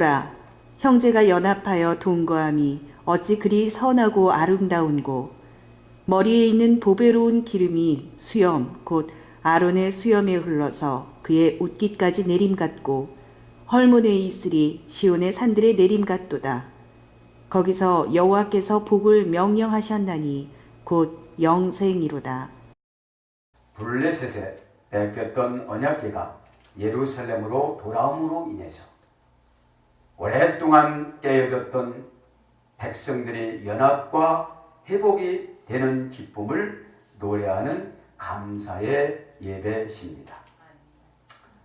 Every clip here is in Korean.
보라, 형제가 연합하여 동거함이 어찌 그리 선하고 아름다운고, 머리에 있는 보배로운 기름이 수염 곧 아론의 수염에 흘러서 그의 옷깃까지 내림 같고, 헐몬에 있으리 시온의 산들의 내림 같도다. 거기서 여호와께서 복을 명령하셨나니 곧 영생이로다. 블레셋에 뺏겼던 언약궤가 예루살렘으로 돌아옴으로 인해서 오랫동안 깨어졌던 백성들의 연합과 회복이 되는 기쁨을 노래하는 감사의 예배십니다.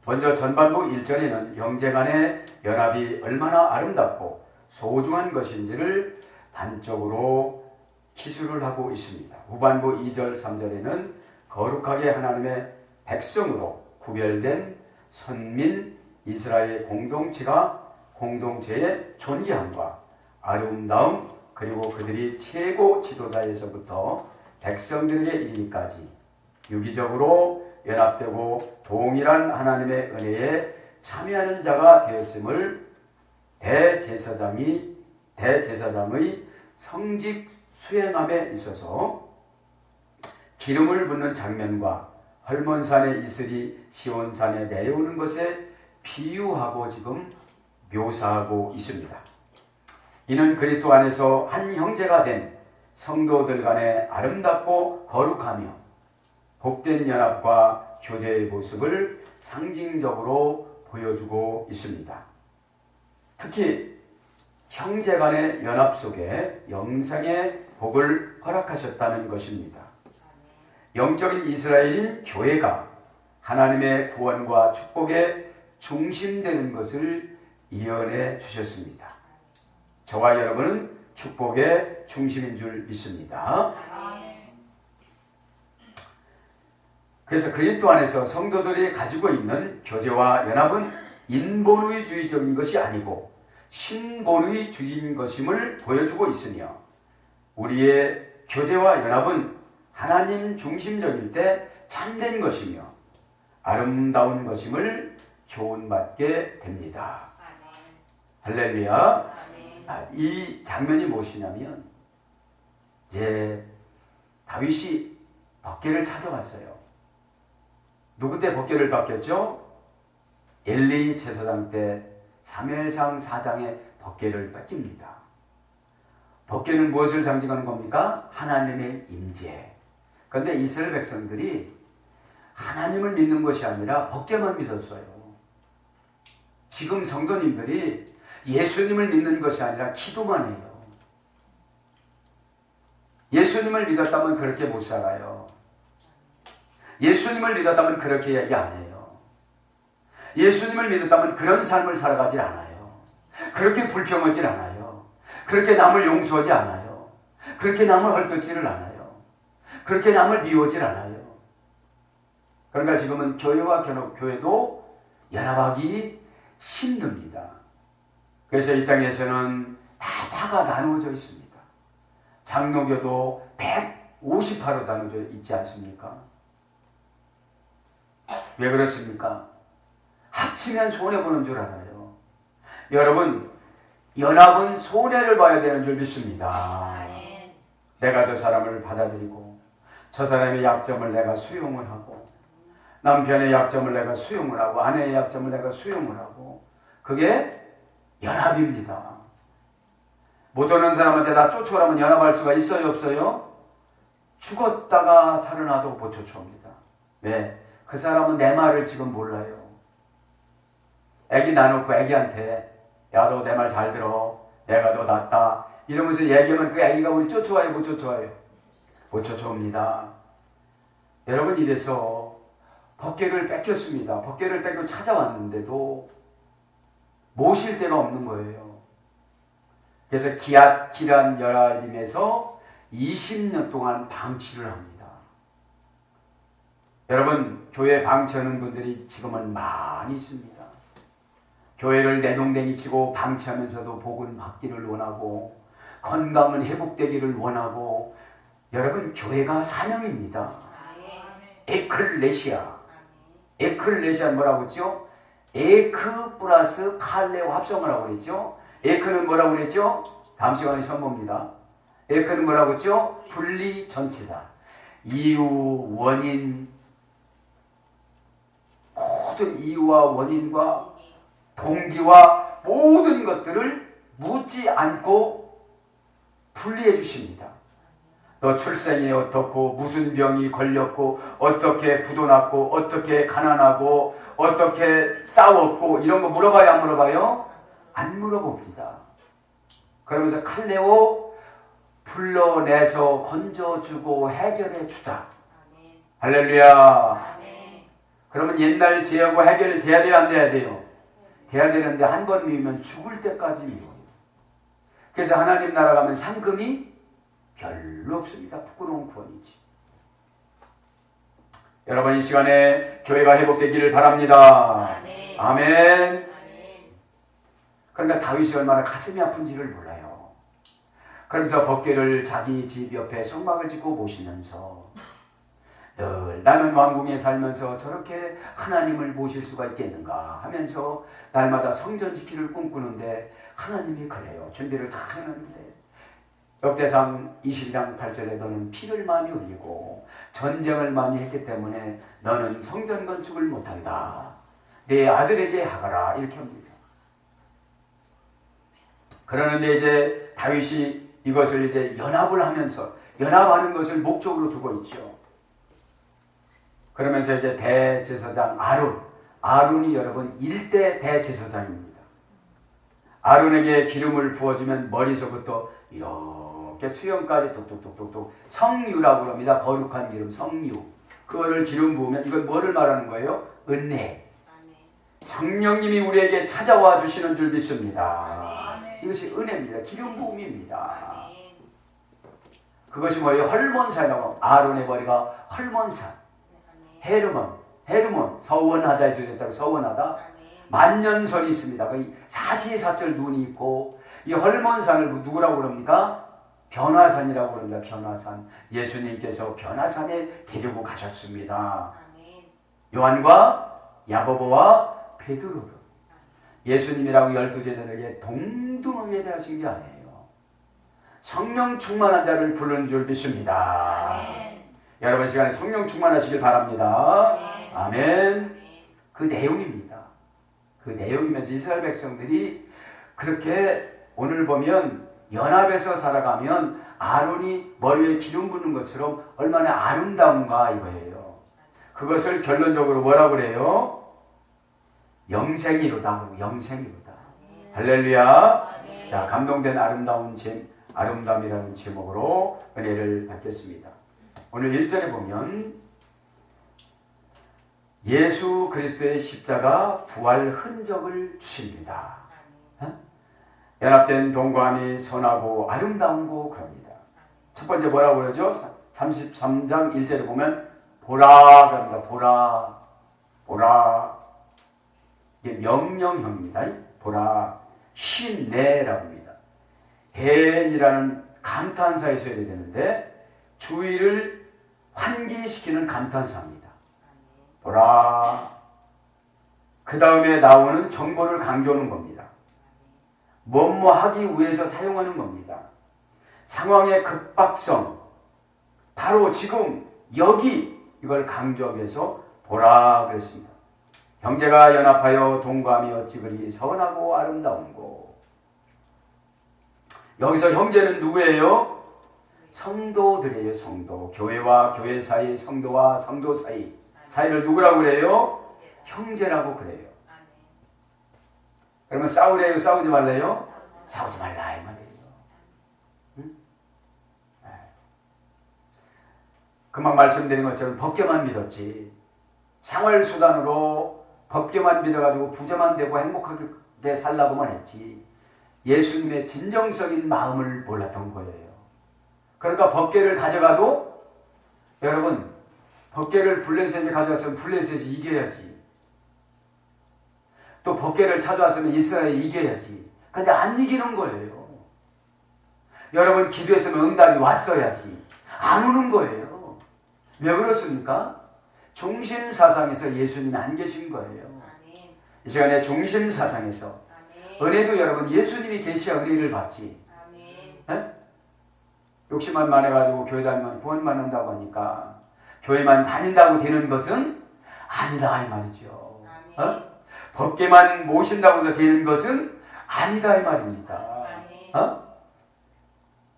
먼저 전반부 1절에는 형제 간의 연합이 얼마나 아름답고 소중한 것인지를 단적으로 기술을 하고 있습니다. 후반부 2절 3절에는 거룩하게 하나님의 백성으로 구별된 선민 이스라엘 공동체의 존귀함과 아름다움, 그리고 그들이 최고 지도자에서부터 백성들에게 이르기까지 유기적으로 연합되고 동일한 하나님의 은혜에 참여하는 자가 되었음을 대제사장의 성직 수행함에 있어서 기름을 붓는 장면과 헐몬산에 이슬이 시온산에 내려오는 것에 비유하고 지금 묘사하고 있습니다. 이는 그리스도 안에서 한 형제가 된 성도들 간의 아름답고 거룩하며 복된 연합과 교제의 모습을 상징적으로 보여주고 있습니다. 특히 형제 간의 연합 속에 영생의 복을 허락하셨다는 것입니다. 영적인 이스라엘인 교회가 하나님의 구원과 축복의 중심되는 것을 이언해 주셨습니다. 저와 여러분은 축복의 중심인 줄 믿습니다. 그래서 그리스도 안에서 성도들이 가지고 있는 교제와 연합은 인본주의적인 것이 아니고 신본주의인 것임을 보여주고 있으며, 우리의 교제와 연합은 하나님 중심적일 때 참된 것이며 아름다운 것임을 교훈받게 됩니다. 할렐루야. 이 장면이 무엇이냐면, 이제 다윗이 법궤를 찾아왔어요. 누구 때 법궤를 바뀌었죠? 엘리 제사장 때 사무엘상 4장의 법궤를 뺏깁니다. 법궤는 무엇을 상징하는 겁니까? 하나님의 임재. 그런데 이스라엘 백성들이 하나님을 믿는 것이 아니라 법궤만 믿었어요. 지금 성도님들이 예수님을 믿는 것이 아니라 기도만 해요. 예수님을 믿었다면 그렇게 못 살아요. 예수님을 믿었다면 그렇게 얘기 안 해요. 예수님을 믿었다면 그런 삶을 살아가지 않아요. 그렇게 불평하지 않아요. 그렇게 남을 용서하지 않아요. 그렇게 남을 헐뜯지를 않아요. 그렇게 남을 미워하지 않아요. 그러니까 지금은 교회와 교회도 연합하기 힘듭니다. 그래서 이 땅에서는 다가 나누어져 있습니다. 장로교도 150파로 나누어져 있지 않습니까? 왜 그렇습니까? 합치면 손해보는 줄 알아요. 여러분, 연합은 손해를 봐야 되는 줄 믿습니다. 내가 저 사람을 받아들이고 저 사람의 약점을 내가 수용을 하고, 남편의 약점을 내가 수용을 하고, 아내의 약점을 내가 수용을 하고, 그게 연합입니다. 못 오는 사람한테 나 쫓아오라면 연합할 수가 있어요, 없어요? 죽었다가 살아나도 못 쫓아옵니다. 왜? 그 사람은 내 말을 지금 몰라요. 애기 나놓고 애기한테 야, 너 내 말 잘 들어. 내가 너 낫다. 이러면서 얘기하면 그 애기가 우리 쫓아와요, 못 쫓아와요? 못 쫓아옵니다. 여러분, 이래서 법궤를 뺏겼습니다. 법궤를 뺏고 찾아왔는데도 모실 데가 없는 거예요. 그래서 기란 여라림에서 20년 동안 방치를 합니다. 여러분, 교회 방치하는 분들이 지금은 많이 있습니다. 교회를 내동댕이 치고 방치하면서도 복은 받기를 원하고 건강은 회복되기를 원하고, 여러분, 교회가 사명입니다. 에클레시아. 에클레시아는 뭐라고 했죠? 에크 플러스 칼레오 합성을 하고 그랬죠. 에크는 뭐라고 그랬죠? 다음 시간에 선보입니다. 에크는 뭐라고 했죠? 분리 전치사. 이유, 원인, 모든 이유와 원인과 동기와 모든 것들을 묻지 않고 분리해 주십니다. 너 출생이 어떻고 무슨 병이 걸렸고 어떻게 부도 났고 어떻게 가난하고 어떻게 싸웠고 이런 거 물어봐요 안 물어봐요? 안 물어봅니다. 그러면서 칼레오 불러내서 건져주고 해결해 주자. 할렐루야. 그러면 옛날 죄하고 해결이 돼야 돼요 안 돼야 돼요? 돼야 되는데 한 번 미우면 죽을 때까지 미워요. 그래서 하나님 나라 가면 상금이 별로 없습니다. 부끄러운 구원이지. 여러분 이 시간에 교회가 회복되기를 바랍니다. 아멘. 아멘. 그러니까 다윗이 얼마나 가슴이 아픈지를 몰라요. 그러면서 법궤를 자기 집 옆에 성막을 짓고 모시면서 늘 나는 왕궁에 살면서 저렇게 하나님을 모실 수가 있겠는가 하면서 날마다 성전 지키를 꿈꾸는데 하나님이 그래요. 준비를 다 해놨는데 역대상 22장 8절에 너는 피를 많이 흘리고 전쟁을 많이 했기 때문에 너는 성전 건축을 못한다. 내 아들에게 하거라. 이렇게 합니다. 그러는데 이제 다윗이 이것을 이제 연합을 하면서 연합하는 것을 목적으로 두고 있죠. 그러면서 이제 대제사장 아론이 여러분 1대 대제사장입니다. 아론에게 기름을 부어주면 머리서부터 이렇게 수염까지 똑똑똑똑똑 성유라고 합니다. 거룩한 기름 성유. 그거를 기름 부으면 이건 뭐를 말하는 거예요? 은혜. 성령님이 우리에게 찾아와 주시는 줄 믿습니다. 이것이 은혜입니다. 기름 부음입니다. 그것이 뭐예요? 헐몬산이라고. 아론의 머리가 헐몬산. 헤르몬 서원하다 해서 그랬다고. 서원하다 만년선이 있습니다. 사시사철 눈이 있고 이 헐몬산을 누구라고 그럽니까? 변화산이라고 그럽니다. 변화산. 예수님께서 변화산에 데리고 가셨습니다. 요한과 야고보와 베드로를 예수님이라고 12제자들에게 동등하게 대하신 게 아니에요. 성령 충만한 자를 부르는 줄 믿습니다. 여러분 시간에 성령 충만하시길 바랍니다. 아멘. 그 내용입니다. 그 내용이면서 이스라엘 백성들이 그렇게 오늘 보면 연합해서 살아가면 아론이 머리에 기름 붓는 것처럼 얼마나 아름다운가 이거예요. 그것을 결론적으로 뭐라고 그래요? 영생이로다. 영생이로다. 할렐루야. 자, 감동된 아름다움이라는 제목으로 은혜를 받겠습니다. 오늘 1절에 보면 예수 그리스도의 십자가 부활 흔적을 주십니다. 연합된 동감이 선하고 아름다운고 그럽니다. 첫 번째 뭐라고 그러죠? 33장 1절에 보면 보라 그럽니다. 보라. 이게 명령형입니다. 보라. 신내라고 합니다. 헨이라는 감탄사에 써야 되는데 주의를 환기시키는 감탄사입니다. 보라. 그 다음에 나오는 정보를 강조하는 겁니다. 뭐뭐 하기 위해서 사용하는 겁니다. 상황의 급박성, 바로 지금 여기 이걸 강조하기 위해서 보라 그랬습니다. 형제가 연합하여 동감이 어찌 그리 선하고 아름다운고. 여기서 형제는 누구예요? 성도들이에요. 성도. 교회와 교회 사이, 성도와 성도 사이를 누구라고 그래요? 형제라고 그래요. 그러면 싸우래요? 싸우지 말래요? 싸우지 말라 이 말이에요. 응? 금방 말씀드린 것처럼 법궤만 믿었지. 생활수단으로 법궤만 믿어가지고 부자만 되고 행복하게 살라고만 했지. 예수님의 진정적인 마음을 몰랐던 거예요. 그러니까 법궤를 가져가도 여러분 법궤를 블레셋에 가져갔으면 블레셋이 이겨야지. 또 법궤를 찾아왔으면 이스라엘이 이겨야지. 근데 안 이기는 거예요. 여러분 기도했으면 응답이 왔어야지. 안 오는 거예요. 왜 그렇습니까? 중심사상에서 예수님이 안 계신 거예요. 이 시간에 중심 사상에서 은혜도 여러분 예수님이 계시야 은혜를 받지. 에? 욕심만 많아가지고 교회 다니면 구원만 한다고 하니까 교회만 다닌다고 되는 것은 아니다 이 말이죠. 법계만 모신다고 되는 것은 아니다 이 말입니다.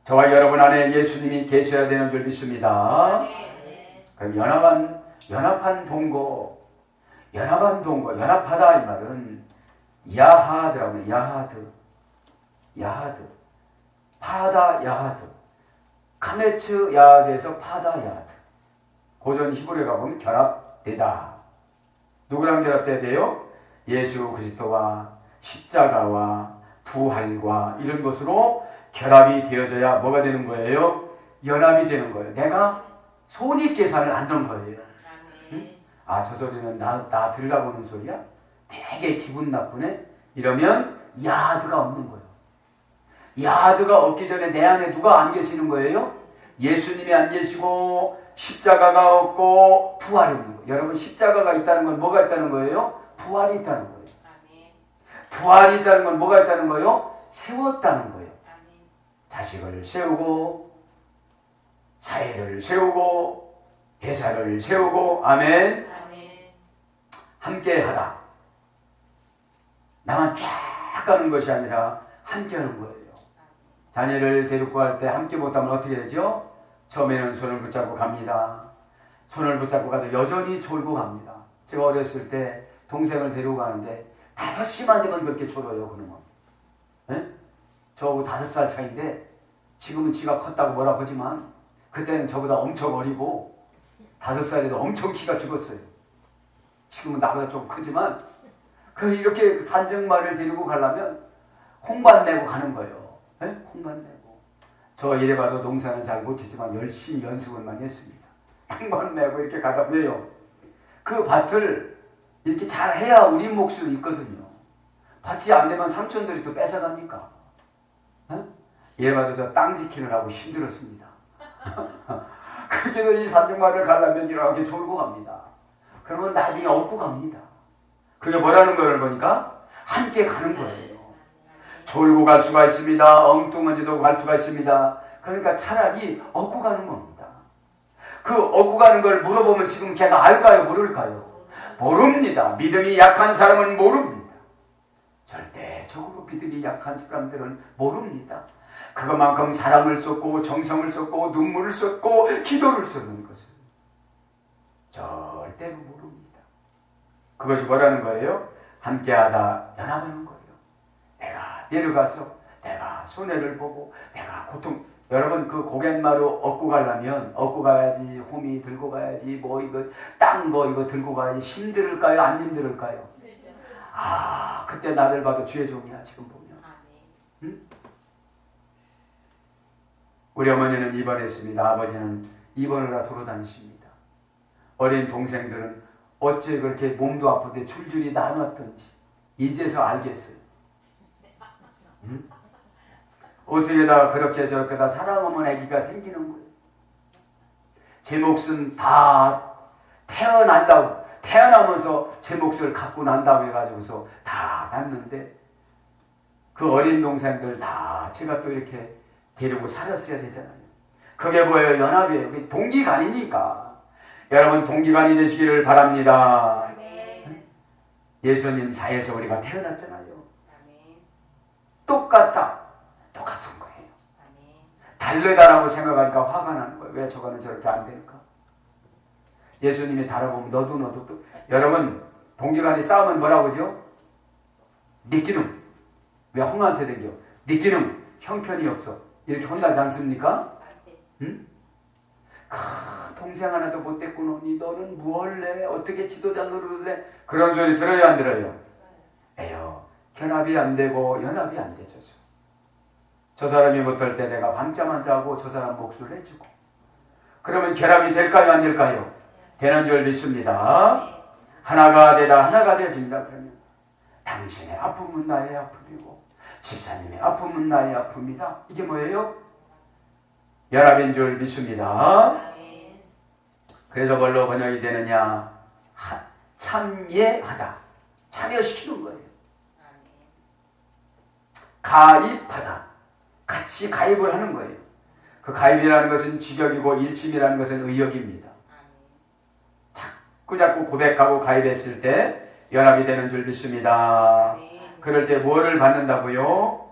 저와 여러분 안에 예수님이 계셔야 되는 줄 믿습니다. 그럼 연합한 동거, 연합하다 이 말은 야하드라고 해요. 야하드, 파다 야하드, 카메츠 야하드에서 파다 야하드. 고전 히브리에 가보면 결합되다. 누구랑 결합돼야 돼요? 예수 그리스도와 십자가와 부활과 이런 것으로 결합이 되어져야 뭐가 되는 거예요? 연합이 되는 거예요. 내가 손익계산을 안 넣은 거예요. 응? 아, 저 소리는 나 들으라고 하는 소리야? 되게 기분 나쁘네? 이러면 야드가 없는 거예요. 야드가 없기 전에 내 안에 누가 안 계시는 거예요? 예수님이 안 계시고 십자가가 없고 부활이 없는 거예요. 여러분 십자가가 있다는 건 뭐가 있다는 거예요? 부활이 있다는 거예요. 부활이 있다는 건 뭐가 있다는 거예요? 세웠다는 거예요. 자식을 세우고 사회를 세우고 회사를 세우고 아멘. 함께하다. 나만 쫙 가는 것이 아니라 함께하는 거예요. 자녀를 데리고 갈 때 함께 못하면 어떻게 되죠? 처음에는 손을 붙잡고 갑니다. 손을 붙잡고 가도 여전히 졸고 갑니다. 제가 어렸을 때 동생을 데리고 가는데 5시만 되면 그렇게 졸어요. 그놈은. 네? 저하고 5살 차이인데 지금은 지가 컸다고 뭐라고 하지만 그때는 저보다 엄청 어리고 5살에도 엄청 키가 죽었어요. 지금은 나보다 좀 크지만 이렇게 산증말을 데리고 가려면 홍반 내고 가는 거예요. 네? 홍반 내고. 저 이래봐도 농사는 잘 못 짓지만 열심히 연습을 많이 했습니다. 홍반 내고 이렇게 가다 왜요? 그 밭을 이렇게 잘 해야 우리 몫으로 있거든요. 밭이 안 되면 삼촌들이 또 뺏어갑니까? 네? 이래봐도 저 땅 지키느라고 힘들었습니다. 그렇게도 이 산증말을 가려면 이렇게 졸고 갑니다. 그러면 나중에 얻고 갑니다. 그게 뭐라는 걸 보니까 함께 가는 거예요. 졸고 갈 수가 있습니다. 엉뚱한지도 갈 수가 있습니다. 그러니까 차라리 얻고 가는 겁니다. 그 얻고 가는 걸 물어보면 지금 걔가 알까요? 모를까요? 모릅니다. 믿음이 약한 사람은 모릅니다. 절대적으로 믿음이 약한 사람들은 모릅니다. 그것만큼 사랑을 쏟고 정성을 쏟고 눈물을 쏟고 기도를 쏟는 것을 절대로 모릅니다. 그것이 뭐라는 거예요? 함께하다 연합하는 거예요. 내가 내려가서 내가 손해를 보고 내가 고통. 여러분 그 고갯마루 얻고 가려면 얻고 가야지 호미 들고 가야지 뭐 이거 땅 거 이거 들고 가야지 힘들을까요? 안 힘들을까요? 아 그때 나를 봐도 주의 종이야 지금 보면. 응? 우리 어머니는 입원했습니다. 아버지는 입원을 하러 돌아다니십니다. 어린 동생들은 어째 그렇게 몸도 아픈데 줄줄이 나눴던지 이제서 알겠어요. 응? 어떻게 다 그렇게 저렇게 다 사랑하면 아기가 생기는 거예요. 제 몫은 다 태어나면서 제 몫을 갖고 난다고 해가지고서 다 낳는데 그 어린 동생들 다 제가 또 이렇게 데리고 살았어야 되잖아요. 그게 뭐예요? 연합이에요. 동기간이니까. 여러분 동기간이 되시기를 바랍니다. 예수님 사에서 우리가 태어났잖아요. 똑같은 거예요. 다르다라고 생각하니까 화가 나는 거예요. 왜 저거는 저렇게 안 될까? 예수님이 다뤄보면 너도 또 여러분 동기간이 싸우면 뭐라고 하죠? 네 기능. 왜 홍한테 댕겨? 네 기능 형편이 없어. 이렇게 혼나지 않습니까? 응? 동생 하나도 못 데리고 노니 너는 뭘 해? 어떻게 지도자 노릇을 해? 그런 소리 들어요 안 들어요? 에요. 결합이 안 되고 연합이 안 되죠. 저 사람이 못할 때 내가 밤잠 자고 저 사람 몫을 해주고 그러면 결합이 될까요 안 될까요? 되는 줄 믿습니다. 하나가 되어집니다. 그러면 당신의 아픔은 나의 아픔이고 집사님의 아픔은 나의 아픔이다. 이게 뭐예요? 연합인 줄 믿습니다. 그래서 뭘로 번역이 되느냐? 참예하다. 참여시키는 거예요. 가입하다. 같이 가입을 하는 거예요. 그 가입이라는 것은 직역이고 일침이라는 것은 의역입니다. 자꾸 고백하고 가입했을 때 연합이 되는 줄 믿습니다. 그럴 때 뭐를 받는다고요?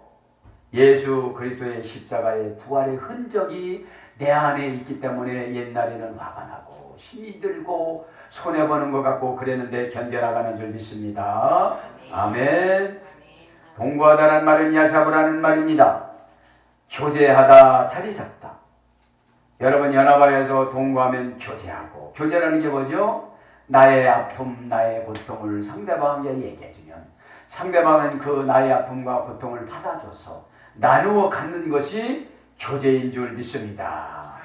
예수 그리스도의 십자가의 부활의 흔적이 내 안에 있기 때문에 옛날에는 화가 나고 힘이 들고 손해보는 것 같고 그랬는데 견뎌나가는 줄 믿습니다. 아멘. 동거하다라는 말은 야사부라는 말입니다. 교제하다, 자리 잡다. 여러분 연합하여서 동거하면 교제하고, 교제라는 게 뭐죠? 나의 아픔, 나의 고통을 상대방에게 얘기해주면 상대방은 그 나의 아픔과 고통을 받아줘서 나누어 갖는 것이 교제인 줄 믿습니다.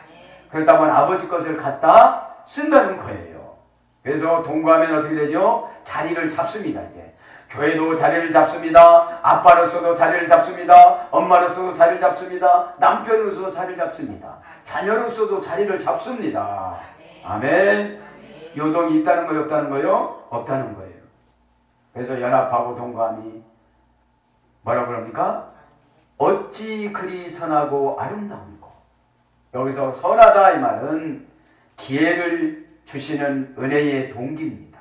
그렇다면 아버지 것을 갖다 쓴다는 거예요. 그래서 동거하면 어떻게 되죠? 자리를 잡습니다. 이제 교회도 자리를 잡습니다. 아빠로서도 자리를 잡습니다. 엄마로서도 자리를 잡습니다. 남편으로서도 자리를 잡습니다. 자녀로서도 자리를 잡습니다. 아멘. 요동이 있다는 거요, 없다는 거요? 없다는 거예요. 그래서 연합하고 동거함이 뭐라고 그럽니까? 어찌 그리 선하고 아름다운고. 여기서 선하다 이 말은 기회를 주시는 은혜의 동기입니다.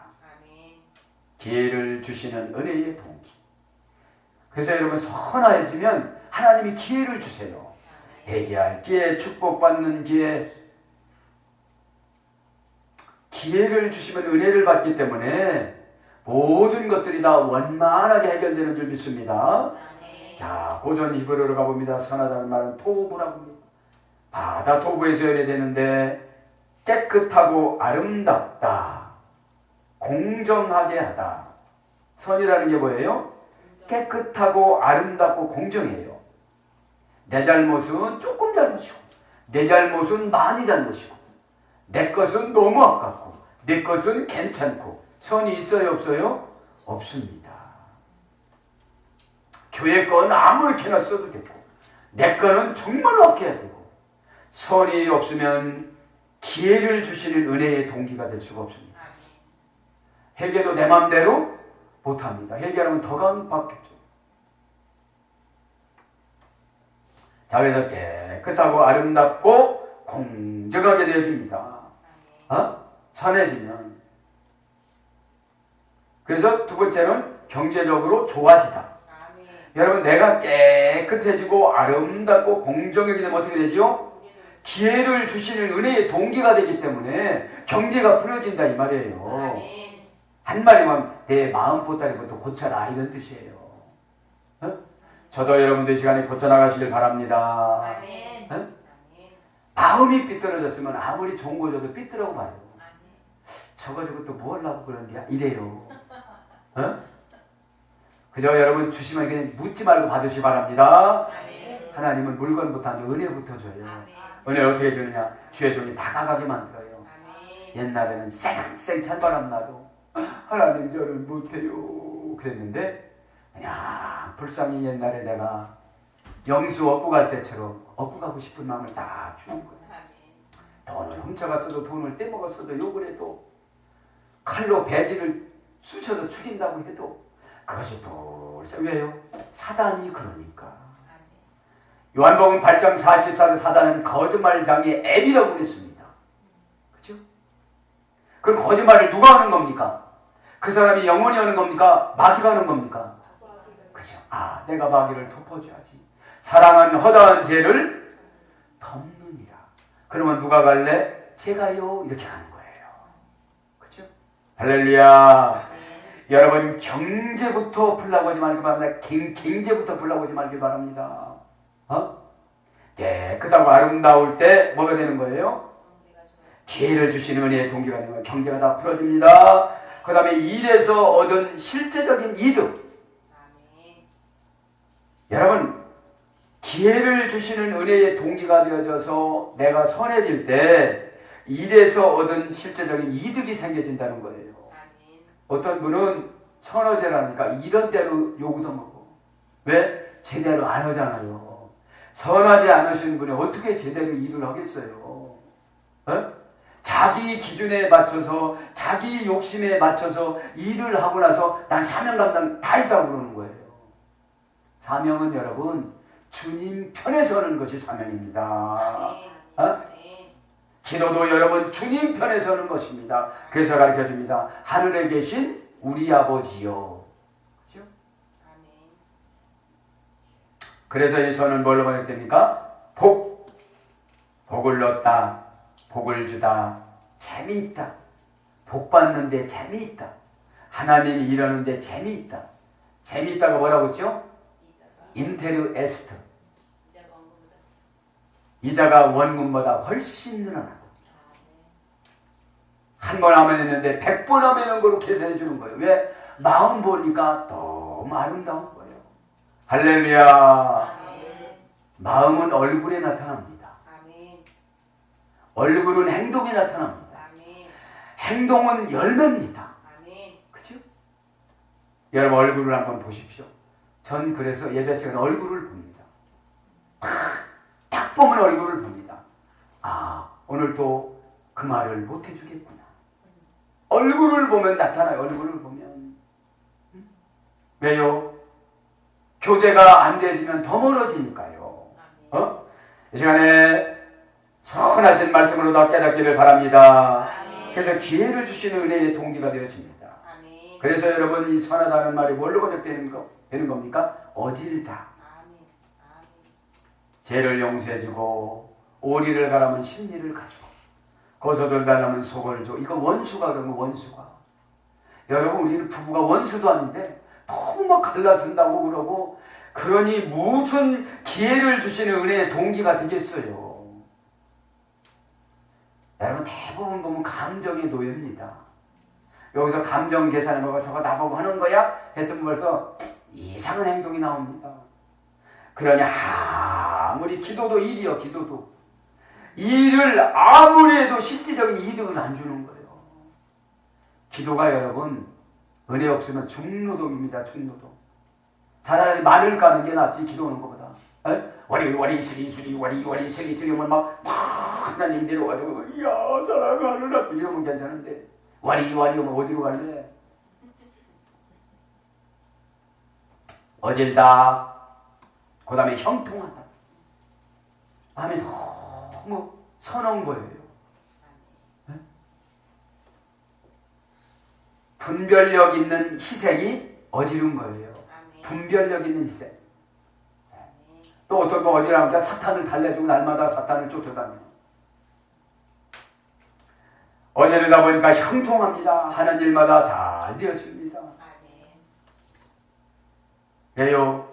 기회를 주시는 은혜의 동기. 그래서 여러분 선하여지면 하나님이 기회를 주세요. 회개할 기회, 축복받는 기회. 기회를 주시면 은혜를 받기 때문에 모든 것들이 다 원만하게 해결되는 줄 믿습니다. 자, 고전 히브리어로 가봅니다. 선하다는 말은 토부라고 합니다. 바다 토부에서 연해되는데 깨끗하고 아름답다. 공정하게 하다. 선이라는 게 뭐예요? 깨끗하고 아름답고 공정해요. 내 잘못은 조금 잘못이고 내 잘못은 많이 잘못이고 내 것은 너무 아깝고 내 것은 괜찮고 선이 있어요 없어요? 없습니다. 교회 건 아무렇게나 써도 되고 내 거는 정말로 아껴야 되고 선이 없으면 기회를 주시는 은혜의 동기가 될 수가 없습니다. 회개도 내 맘대로 못합니다. 회개하면 더 강박했죠. 자, 그래서 깨끗하고 아름답고 공정하게 되어집니다. 선해지면. 그래서 두 번째는 경제적으로 좋아지다. 여러분 내가 깨끗해지고 아름답고 공정하게 되면 어떻게 되죠? 기회를 주시는 은혜의 동기가 되기 때문에 경제가 풀어진다 이 말이에요. 한 마리만 내 마음 보따리부터 고쳐라 이런 뜻이에요. 저도 여러분들 시간에 고쳐나가시길 바랍니다. 마음이 삐뚤어졌으면 아무리 좋은 거 줘도 삐뚤어 봐요. 저거 또 뭐 하려고 그런데야? 이래요. 그저 여러분 주시면 그냥 묻지 말고 받으시기 바랍니다. 하나님은 물건부터 하면 은혜부터 줘요. 은혜를 어떻게 주느냐? 주의 종이 다가가게 만들어요. 옛날에는 쌩쌩 찬바람 나도 하나님 저를 못해요 그랬는데 그냥 불쌍히 옛날에 내가 영수 업고 갈 때처럼 업고 가고 싶은 마음을 딱 주는 거예요. 돈을 훔쳐갔어도 돈을 떼먹었어도 욕을 해도 칼로 배지를 쑤셔서 죽인다고 해도 그것이 불쌍. 왜요? 사단이 그러니까. 요한복음 8장 44절 사단은 거짓말장의 앱이라고 그랬습니다. 그렇죠? 그럼 거짓말을 누가 하는 겁니까? 그 사람이 영원히 하는 겁니까? 마귀가 하는 겁니까? 그죠? 아, 내가 마귀를 덮어줘야지. 사랑은 허다한 죄를 덮느니라. 그러면 누가 갈래? 제가요. 이렇게 가는 거예요. 그죠? 할렐루야. 여러분 경제부터 풀라고 하지 말기 바랍니다. 경제부터 풀라고 하지 말기 바랍니다. 깨끗하고 아름다울 때 뭐가 되는 거예요? 기회를 주시는 은혜의 동기가 되는 거예요. 경제가 다 풀어집니다. 그 다음에 일에서 얻은 실제적인 이득. 여러분 기회를 주시는 은혜의 동기가 되어져서 내가 선해질 때 일에서 얻은 실제적인 이득이 생겨진다는 거예요. 어떤 분은 선어제라니까 이런 대로 요구도 먹고 왜? 제대로 안 하잖아요. 선하지 않으신 분이 어떻게 제대로 일을 하겠어요? 자기 기준에 맞춰서 자기 욕심에 맞춰서 일을 하고 나서 난 사명 감당 다 했다고 그러는 거예요. 사명은 여러분 주님 편에 서는 것이 사명입니다. 기도도 여러분 주님 편에 서는 것입니다. 그래서 가르쳐줍니다. 하늘에 계신 우리 아버지요. 그렇죠? 그래서 이 선은 뭘로 번역됩니까? 복을 얻다, 복을 주다, 재미있다. 복 받는데 재미있다. 하나님이 이러는데 재미있다. 재미있다가 뭐라고 했죠? 인테르에스트. 이자가 원금보다 훨씬 늘어나다. 한 번 하면 했는데 100번 하면 거로 계산해 주는 거예요. 왜? 마음 보니까 너무 아름다운 거예요. 할렐루야. 마음은 얼굴에 나타납니다. 얼굴은 행동에 나타납니다. 행동은 열매입니다. 그렇죠? 여러분 얼굴을 한번 보십시오. 전 그래서 예배 시간 얼굴을 봅니다. 딱 보면 얼굴을 봅니다. 아, 오늘 또 그 말을 못 해주겠구나. 얼굴을 보면 나타나요. 얼굴을 보면. 왜요? 교제가 안 되어지면 더 멀어지니까요. 이 시간에 선하신 말씀으로 깨닫기를 바랍니다. 그래서 기회를 주시는 은혜의 동기가 되어집니다. 그래서 여러분 이 선하다는 말이 뭘로 번역되는 겁니까? 어질다. 죄를 용서해주고 오리를 가라면 심리를 가지고 고소들 달라면 속을 줘. 이거 원수가 그러면 원수가. 여러분 우리는 부부가 원수도 아닌데 너무 막 갈라선다고 그러고 그러니 무슨 기회를 주시는 은혜의 동기가 되겠어요. 여러분 대부분 보면 감정의 노예입니다. 여기서 감정 계산해 보고 저거 나보고 하는 거야? 했으면 벌써 이상한 행동이 나옵니다. 그러냐 아무리 기도도 일이요. 기도도 일을 아무리 해도 실질적인 이득을 안 주는 거예요. 기도가 여러분 은혜 없으면 중노동입니다. 중노동. 차라리 말을 까는 게 낫지 기도하는 것보다. 와리 스리스리 와리 스리스리 막 하나님 내려와가지고 이야 사랑하느라 이러면 괜찮은데 와리 오면 어디로 갈래? 어질다. 그 다음에 형통하다. 마음에 너무 선한 거예요. 네? 분별력 있는 희생이 어지른 거예요. 분별력 있는 희생. 또 어떤 거 어지러우니까 사탄을 달래주고 날마다 사탄을 쫓아다녀. 어지르다 보니까 형통합니다. 하는 일마다 잘 되어집니다. 왜요?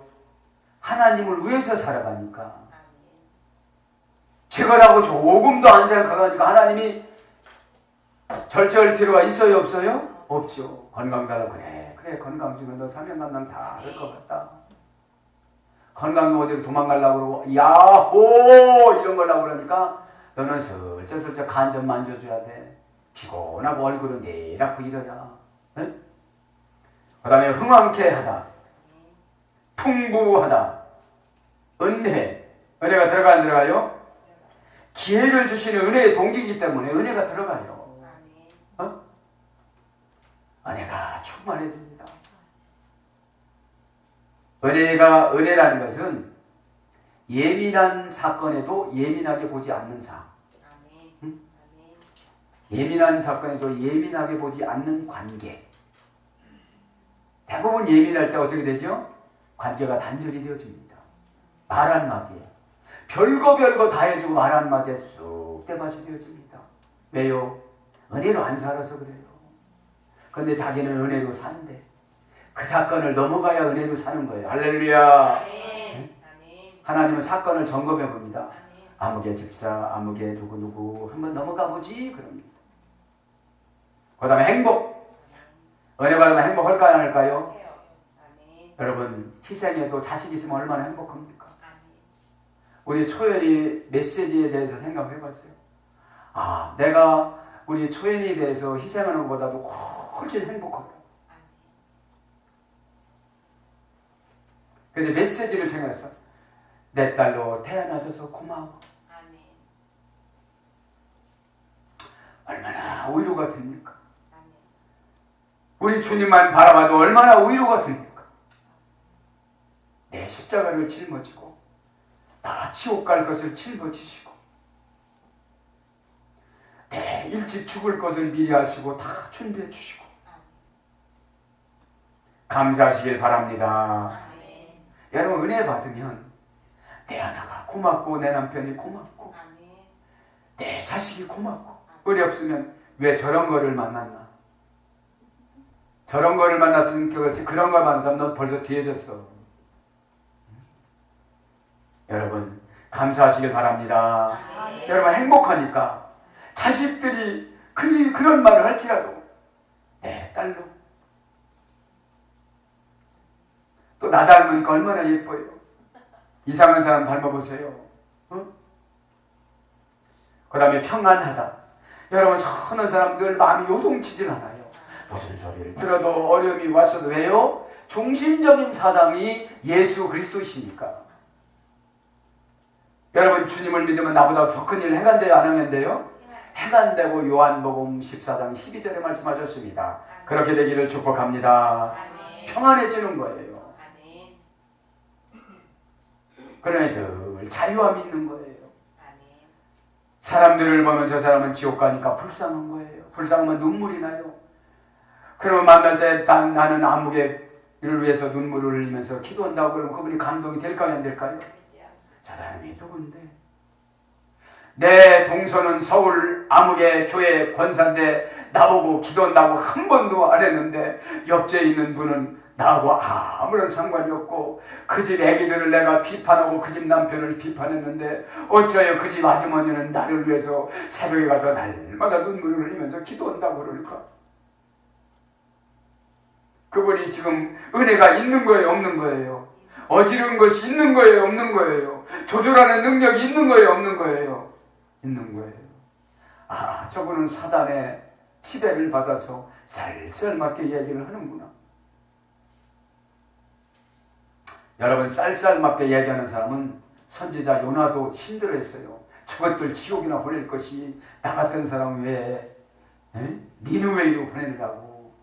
하나님을 위해서 살아가니까. 제거라고 조금도 안 생각하니까 하나님이 절제할 필요가 있어요? 없어요? 없죠. 건강 달라고 그래 건강 주면 너 사명 감당 잘할 것 같다. 건강이 어디로 도망가려고 그러고 야호 이런 걸 하고 그러니까 너는 슬쩍슬쩍 간 좀 만져줘야 돼. 피곤하고 얼굴은 내랗고 이러냐. 네? 그 다음에 흥황케 하다. 풍부하다. 은혜가 들어가 안 들어가요? 기회를 주시는 은혜의 동기이기 때문에 은혜가 들어가요. 은혜가 충만해집니다. 은혜라는 것은 예민한 사건에도 예민하게 보지 않는 사. 응? 예민한 사건에도 예민하게 보지 않는 관계. 대부분 예민할 때 어떻게 되죠? 관계가 단절이 되어집니다. 말 한마디에. 별거 다 해주고 말 한마디에 쑥 대밭이 되어집니다. 왜요? 은혜로 안 살아서 그래요. 그런데 자기는 은혜로 사는데 그 사건을 넘어가야 은혜로 사는 거예요. 할렐루야. 네? 하나님은 사건을 점검해 봅니다. 아무개 집사, 아무개 누구 한번 넘어가 보지 그럽니다. 그 다음에 행복. 은혜 받으면 행복할까요? 안 할까요? 여러분 희생해도 자식 있으면 얼마나 행복합니까? 우리 초연이 메시지에 대해서 생각해 봤어요. 아, 내가 우리 초연이에 대해서 희생하는 것보다도 훨씬 행복하다. 그래서 메시지를 정했어. 내 딸로 태어나줘서 고마워. 얼마나 위로가 됩니까? 우리 주님만 바라봐도 얼마나 위로가 됩니까? 내 십자가를 짊어지고 나 지옥 갈 것을 짊어지시고 내 일찍 죽을 것을 미리 하시고 다 준비해 주시고 감사하시길 바랍니다. 여러분 은혜 받으면 내 하나가 고맙고 내 남편이 고맙고 내 자식이 고맙고 은혜 없으면 왜 저런 거를 만났나? 저런 거를 만났으니까 그렇지 그런 걸 만나면 넌 벌써 뒤해졌어. 여러분 감사하시길 바랍니다. 여러분 행복하니까 자식들이 그런 말을 할지라도 내 딸로 또 나 닮으니까 얼마나 예뻐요. 이상한 사람 닮아보세요. 그 다음에 평안하다. 여러분 서는 사람들 마음이 요동치질 않아요. 무슨 소리를 들어도 어려움이 왔어도 왜요? 중심적인 사람이 예수 그리스도이시니까. 여러분 주님을 믿으면 나보다 더 큰 일 행한대요 안 행한대요? 행한다고 요한복음 14장 12절에 말씀하셨습니다. 그렇게 되기를 축복합니다. 평안해지는 거예요. 그러니 늘 자유함이 있는 거예요. 사람들을 보면 저 사람은 지옥 가니까 불쌍한 거예요. 불쌍하면 눈물이 나요. 그러면 만날 때 나는 아무개를 위해서 눈물을 흘리면서 기도한다고 그러면 그분이 감동이 될까요 안 될까요? 저 사람이 누군데? 내 동서는 서울 아무개 교회 권사인데 나보고 기도한다고 한 번도 안 했는데 옆에 있는 분은 나하고 아무런 상관이 없고 그 집 애기들을 내가 비판하고 그 집 남편을 비판했는데 어쩌여 그 집 아주머니는 나를 위해서 새벽에 가서 날마다 눈물을 흘리면서 기도한다고 그럴까? 그분이 지금 은혜가 있는 거예요 없는 거예요? 어지러운 것이 있는 거예요 없는 거예요? 조절하는 능력이 있는 거예요 없는 거예요? 있는 거예요. 아 저분은 사단의 지배를 받아서 쌀쌀맞게 얘기를 하는구나. 여러분 쌀쌀맞게 얘기하는 사람은 선지자 요나도 힘들어했어요. 저것들 지옥이나 보낼 것이 나 같은 사람 왜 니느웨이로 보내느냐고.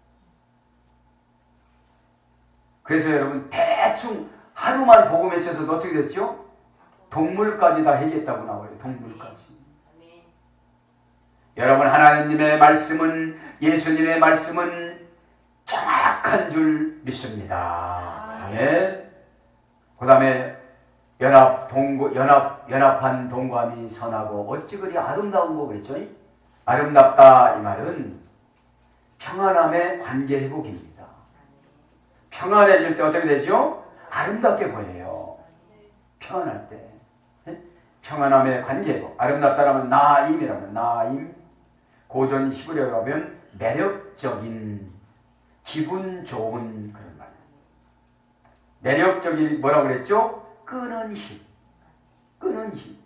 그래서 여러분 대충 하루만 복음 외쳐서도 어떻게 됐죠? 동물까지 다 해겠다고 나와요. 동물까지. 여러분 하나님의 말씀은 예수님의 말씀은 정확한 줄 믿습니다. 아멘. 그 다음에 연합한 동감이 선하고 어찌 그리 아름다운 거 그랬죠? 아름답다 이 말은 평안함의 관계 회복입니다. 평안해질 때 어떻게 되죠? 아름답게 보여요. 평안할 때. 평안함의 관계 회복. 아름답다라면 나임이라면 나임. 고전 히브리어로 하면 매력적인 기분 좋은 그런 말. 매력적인 뭐라고 그랬죠? 끄는 힘. 끄는 힘.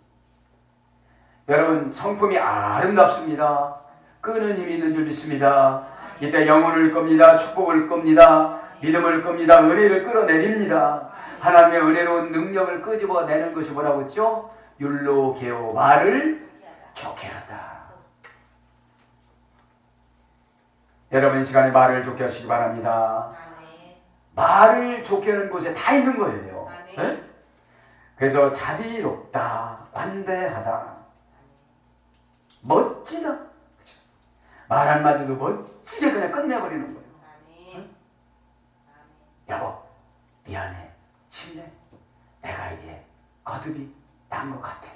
여러분 성품이 아름답습니다. 끄는 힘이 있는 줄 믿습니다. 이때 영혼을 겁니다. 축복을 겁니다. 믿음을 겁니다. 은혜를 끌어내립니다. 하나님의 은혜로운 능력을 끄집어내는 것이 뭐라고 했죠? 율로게오 말을 좋게 하다. 여러분 이 시간에 말을 좋게 하시기 바랍니다. 말을 좋게 하는 곳에 다 있는 거예요. 네? 그래서 자비롭다, 관대하다, 멋지다. 그렇죠? 말 한마디도 멋지게 그냥 끝내버리는 거예요. 네? 여보 미안해, 실례, 내가 이제 거듭이 난 것 같아.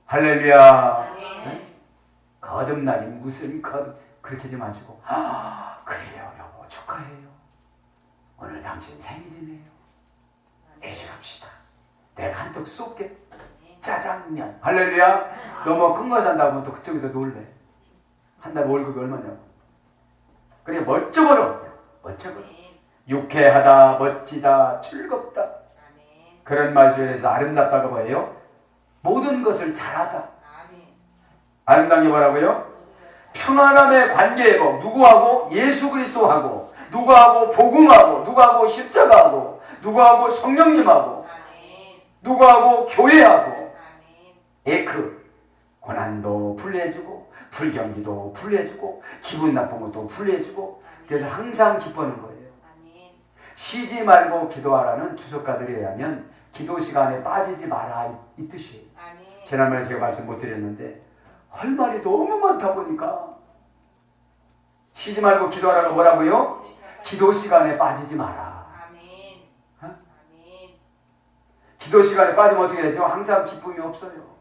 할렐루야. 네? 거듭나니 무슨 거듭 그렇게 하지 마시고 그래요 여보 축하해요. 오늘 당신 생일이네요. 애식합시다. 내가 한턱 쏠게. 짜장면. 할렐루야. 너 뭐 큰 거 산다고 또 그쪽에서 놀래. 한 달 월급이 얼마냐고. 그래 멋져버려. 멋져버려. 유쾌하다, 멋지다, 즐겁다. 그런 말씀에서 아름답다가 뭐예요? 모든 것을 잘하다. 아름다운 게 뭐라고요? 평안함의 관계회복. 누구하고? 예수 그리스도하고. 누구하고? 복음하고. 누구하고? 십자가하고. 누구하고? 성령님하고. 누구하고? 교회하고. 에크. 고난도 분리해주고 불경기도 분리해주고 기분 나쁜 것도 분리해주고 그래서 항상 기뻐하는 거예요. 쉬지 말고 기도하라는 주석가들에 의하면 기도 시간에 빠지지 마라 이 뜻이에요. 지난번에 제가 말씀 못 드렸는데 할 말이 너무 많다 보니까 쉬지 말고 기도하라가 뭐라고요? 기도 시간에 빠지지 마라. 어? 기도 시간에 빠지면 어떻게 되죠? 항상 기쁨이 없어요.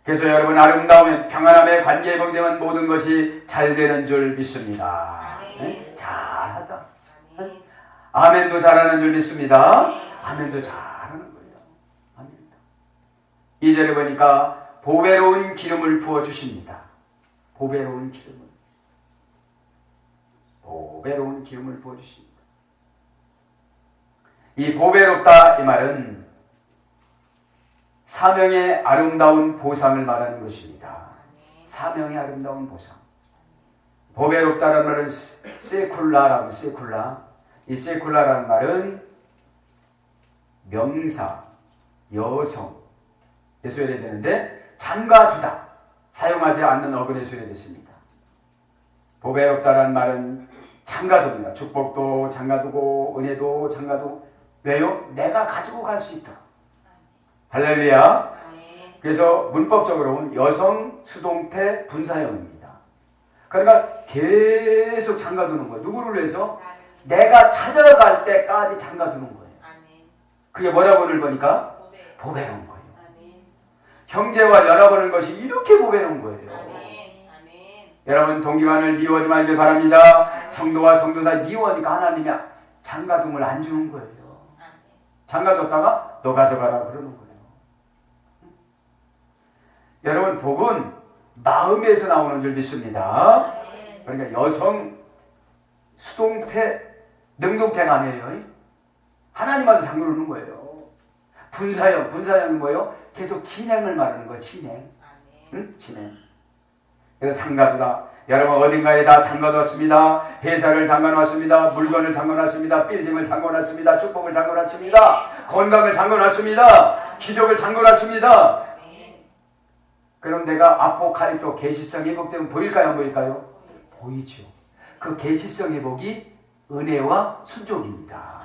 그래서 여러분 아름다우면 평안함에 관계회복이 되면 모든 것이 잘 되는 줄 믿습니다. 네? 잘하다. 네? 아멘도 잘하는 줄 믿습니다. 아멘도 잘하는 거예요. 아멘. 2절에 보니까 보배로운 기름을 부어주십니다. 보배로운 기름을. 보배로운 기름을 부어주십니다. 이 보배롭다 이 말은 사명의 아름다운 보상을 말하는 것입니다. 사명의 아름다운 보상. 보배롭다라는 말은 세쿨라라고 세쿨라. 이 세쿨라라는 말은 명사, 여성 에 소개해야 되는데 장가두다 사용하지 않는 어근에 소개됐습니다. 보배롭다라는 말은 장가둡니다. 축복도 장가두고 은혜도 장가두고 왜요? 내가 가지고 갈 수 있다. 할렐루야. 그래서 문법적으로는 여성 수동태 분사형입니다. 그러니까 계속 장가두는 거예요. 누구를 위해서? 내가 찾아갈 때까지 장가두는 거예요. 그게 뭐라고를 보니까 보배로운 거예요. 형제와 연합하는 것이 이렇게 보배로운 거예요. 여러분 동기간을 미워하지 말길 바랍니다. 성도와 성도 사이 미워하니까 하나님이 장가둠을 안 주는 거예요. 장가뒀다가 너 가져가라 그러는 거예요. 여러분 복은 마음에서 나오는 줄 믿습니다. 그러니까 여성 수동태 능동태가 아니에요. 하나님한테 장가두는 거예요. 분사형이 뭐예요? 계속 진행을 말하는 거예요. 진행. 응? 진행. 그래서 장가두다. 여러분 어딘가에 다 장가두었습니다. 회사를 장가놨습니다. 물건을 장가놨습니다. 빌딩을 장가놨습니다. 축복을 장가놨습니다. 건강을 장가놨습니다. 기적을 장가놨습니다. 그럼 내가 아포칼립토 계시성 회복되면 보일까요? 안 보일까요? 보이죠. 그 계시성 회복이 은혜와 순종입니다.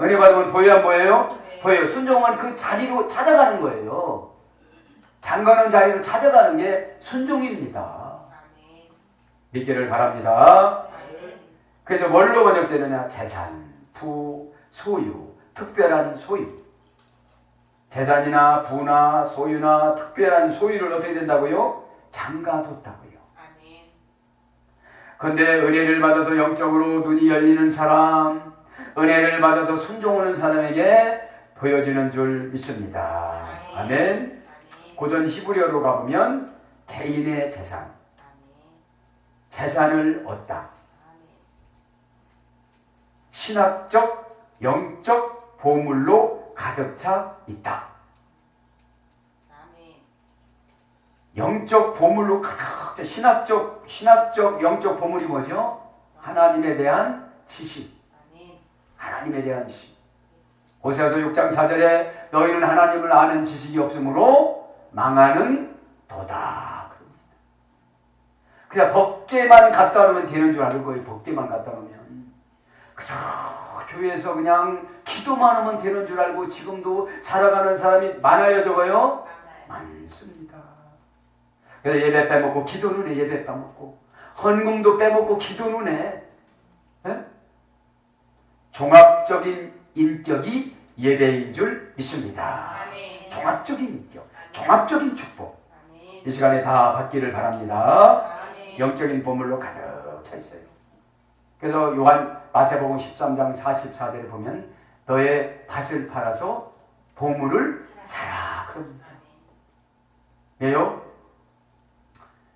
은혜 받으면 보여요? 안 보여요? 보여요. 순종은 그 자리로 찾아가는 거예요. 장가는 자리로 찾아가는 게 순종입니다. 믿기를 바랍니다. 그래서 뭘로 번역되느냐? 재산, 부, 소유, 특별한 소유. 재산이나 부나 소유나 특별한 소유를 어떻게 된다고요? 장가뒀다고요. 그런데 은혜를 받아서 영적으로 눈이 열리는 사람, 은혜를 받아서 순종하는 사람에게 보여지는 줄 믿습니다. 아멘. 고전 히브리어로 가보면 개인의 재산, 재산을 얻다. 신학적, 영적 보물로 가득 차 있다. 영적 보물로 가득 차. 신학적, 영적 보물이 뭐죠? 하나님에 대한 지식. 하나님에 대한 지식. 호세아서 6장 4절에 너희는 하나님을 아는 지식이 없으므로 망하는 도다. 그냥 법계만 갖다 놓으면 되는 줄 아는 거예요. 법계만 갖다 놓으면. 그저 교회에서 그냥 기도만 하면 되는 줄 알고 지금도 살아가는 사람이 많아요, 적어요? 많습니다. 그래서 예배 빼먹고 기도는 해. 예배 빼먹고 헌금도 빼먹고 기도는 해. 에? 종합적인 인격이 예배인 줄 믿습니다. 종합적인 인격, 종합적인 축복. 이 시간에 다 받기를 바랍니다. 영적인 보물로 가득 차 있어요. 그래서 마태복음 13장 44절에 보면 너의 밭을 팔아서 보물을 사라 그럽니다. 왜요?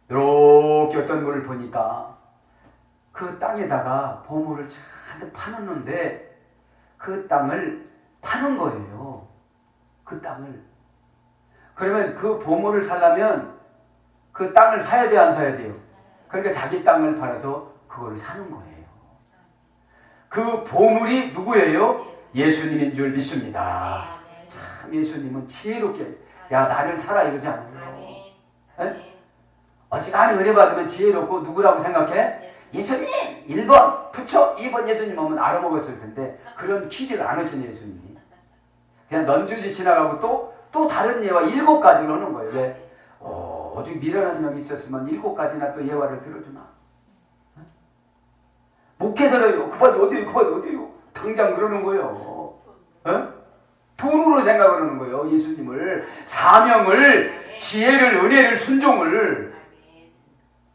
이렇게 어떤 분을 보니까 그 땅에다가 보물을 잔뜩 파놓는데 그 땅을 파는 거예요. 그 땅을. 그러면 그 보물을 살려면 그 땅을 사야 돼요? 안 사야 돼요? 그러니까 자기 땅을 팔아서 그거를 사는 거예요. 그 보물이 누구예요? 예수님인 줄 믿습니다. 참 예수님은 지혜롭게 야 나를 사라 이러지 않아요. 예? 어지간히 은혜 받으면 지혜롭고 누구라고 생각해? 예수님 1번 부처 2번 예수님 오면 알아먹었을 텐데 그런 퀴즈를 안 하신 예수님이 그냥 넌주지 지나가고 또 다른 예화 7가지를 하는 거예요. 왜? 오직 미련한 영이 있었으면 7가지나 또 예화를 들어주나? 목회자래요. 그 바지 어디에요? 그 바지 어디에요? 당장 그러는 거예요. 돈으로 생각하는 거예요. 예수님을 사명을 지혜를 은혜를 순종을.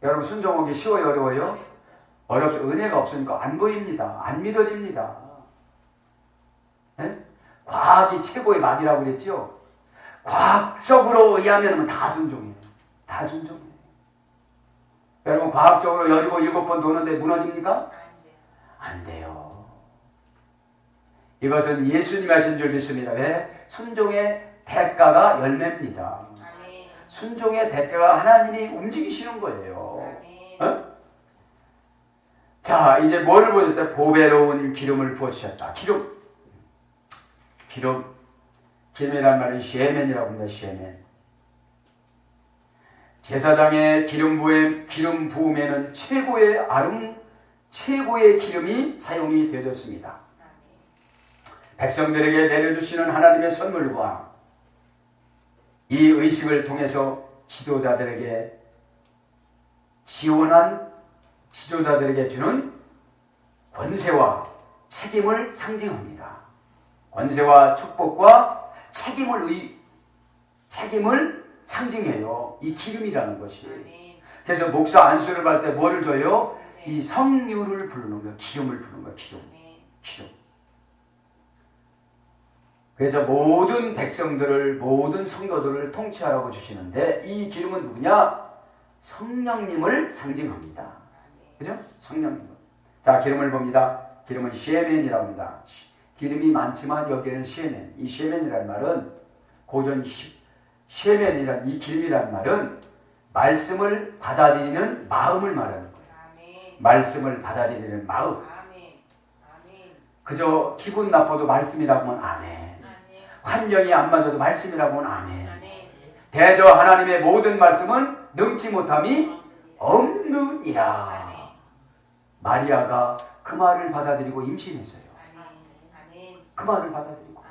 여러분 순종하기 쉬워요? 어려워요? 어렵죠. 은혜가 없으니까 안 보입니다. 안 믿어집니다. 과학이 최고의 막이라고 그랬죠. 과학적으로 의하면 다 순종해요. 다 순종해요. 여러분 과학적으로 여리고 7번 도는데 무너집니까? 안 돼요. 이것은 예수님이 하신 줄 믿습니다. 왜? 순종의 대가가 열매입니다. 순종의 대가가 하나님이 움직이시는 거예요. 자, 이제 뭐를 보여줬다? 보배로운 기름을 부어주셨다. 기름이란 말은 쉐멘이라고 합니다. 쉐멘. 제사장의 기름 부음에는 최고의 기름이 사용이 되어졌습니다. 백성들에게 내려주시는 하나님의 선물과 이 의식을 통해서 지도자들에게 주는 권세와 책임을 상징합니다. 권세와 축복과 책임을 상징해요. 이 기름이라는 것이. 그래서 목사 안수를 받을 때 뭐를 줘요? 이 성유를 부르는 거예요. 기름을 부르는 거예요. 기름. 그래서 모든 백성들을, 모든 성도들을 통치하라고 주시는데 이 기름은 누구냐? 성령님을 상징합니다. 그죠? 성령님. 자, 기름을 봅니다. 기름은 쉐멘이라고 합니다. 기름이 많지만 여기에는 쉐멘. 이 쉐멘이라는 말은 고전 쉐멘이란 이 기름이라는 말은 말씀을 받아들이는 마음을 말하는 거예요. 말씀을 받아들이는 마음. 그저 기분 나빠도 말씀이라고 하면 아멘. 환경이 안 맞아도 말씀이라고 하면 아멘. 대저 하나님의 모든 말씀은 능치 못함이 없느니라. 마리아가 그 말을 받아들이고 임신했어요. 그 말을 받아들이고.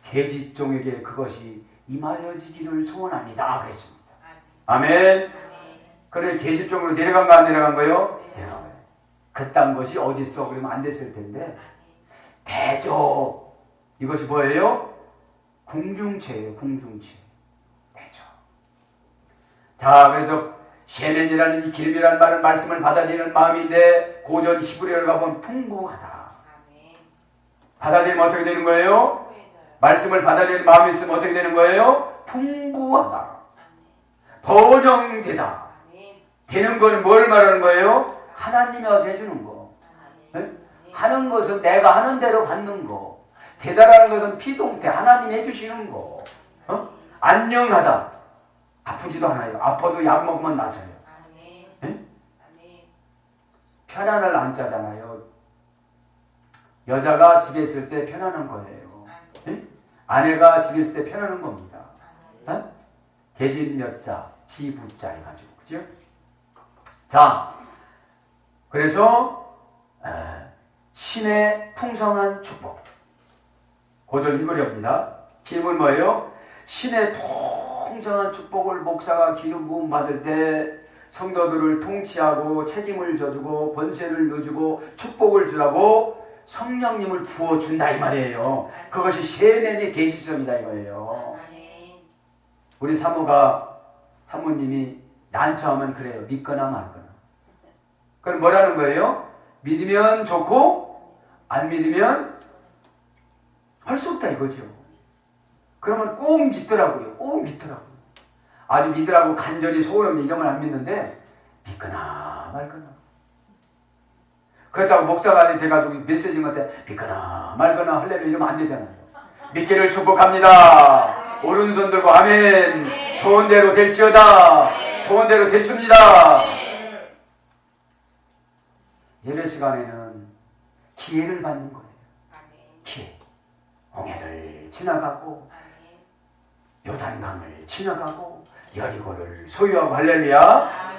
계집종에게 그것이 임하여지기를 소원합니다. 그랬습니다. 아멘. 그래 계집종으로 내려간가 안 내려간 거예요? 내려간 거예요. 그딴 것이 어딨어? 그러면 안 됐을 텐데 대저 이것이 뭐예요? 궁중체예요. 궁중체. 대저. 자, 그래서 쉐멘이라는 이 기름이라는 말은 말씀을 받아들이는 마음인데 고전 히브리어를 가보면 풍부하다. 받아들이면 어떻게 되는 거예요? 말씀을 받아들이는 마음이 있으면 어떻게 되는 거예요? 풍부하다. 번영되다. 되는 거는 뭘 말하는 거예요? 하나님이 와서 해주는 거. 하는 것은 내가 하는 대로 받는 거. 되다라는 것은 피동태 하나님이 해주시는 거. 안녕하다. 아프지도 않아요. 아파도 약 먹으면 나서요. 편안을 안 짜잖아요. 여자가 집에 있을 때 편안한 거예요. 아내가 집에 있을 때 편안한 겁니다. 계집여자, 지부자 해가지고. 그죠? 자, 그래서 신의 풍성한 축복. 고전 히브리어입니다. 기름은 뭐예요? 신의 풍성한 축복을 목사가 기름 부음 받을 때 성도들을 통치하고 책임을 져주고 권세를 넣어주고 축복을 주라고 성령님을 부어준다 이 말이에요. 그것이 쉐멘의 계시성이다 이거예요. 우리 사모님이 난처하면 그래요. 믿거나 말거나. 그럼 뭐라는 거예요? 믿으면 좋고 안 믿으면 할 수 없다 이거죠. 그러면 꼭 믿더라고요. 꼭 믿더라고요. 아주 믿으라고 간절히 소원없는 이러면 안 믿는데 믿거나 말거나. 그렇다고 목사가 돼가지고 메시지인 것 같아 믿거나 말거나 할래면 이러면 안 되잖아요. 믿기를 축복합니다. 오른손 들고 아멘. 소원대로 될지어다. 소원대로 됐습니다. 예배 시간에는 기회를 받는 거예요. 기회. 홍해를 지나가고 요단강을 지나가고 여리고를 소유하고 할렐루야.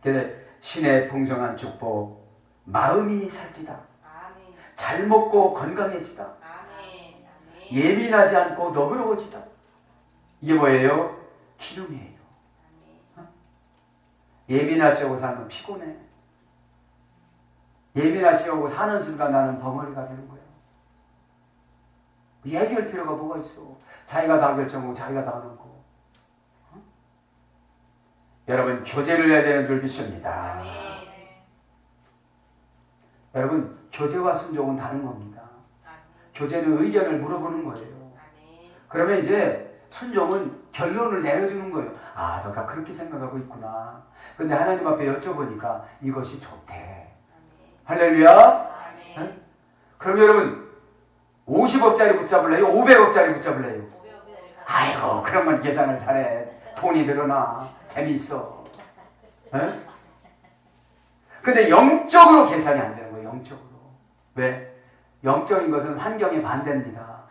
그래서 신의 풍성한 축복, 마음이 살찌다, 잘 먹고 건강해지다, 예민하지 않고 너그러워지다. 이게 뭐예요? 기름이에요. 예민하시고 살면 피곤해. 예민하시고 사는 순간 나는 벙어리가 되는 거예요. 얘기할 필요가 뭐가 있어. 자기가 다 결정하고 자기가 다 하는 거. 여러분, 교제를 해야 되는 줄 믿습니다. 여러분, 교제와 순종은 다른 겁니다. 교제는 의견을 물어보는 거예요. 그러면 이제 순종은 결론을 내려주는 거예요. 아, 너가 그렇게 생각하고 있구나. 그런데 하나님 앞에 여쭤보니까 이것이 좋대. 할렐루야. 네? 그럼 여러분 50억짜리 붙잡을래요? 500억짜리 붙잡을래요? 아이고, 그러면 계산을 잘해. 돈이 늘어나. 재미있어. 네? 근데 영적으로 계산이 안 되는 거예요. 영적으로. 왜? 영적인 것은 환경에 반대입니다.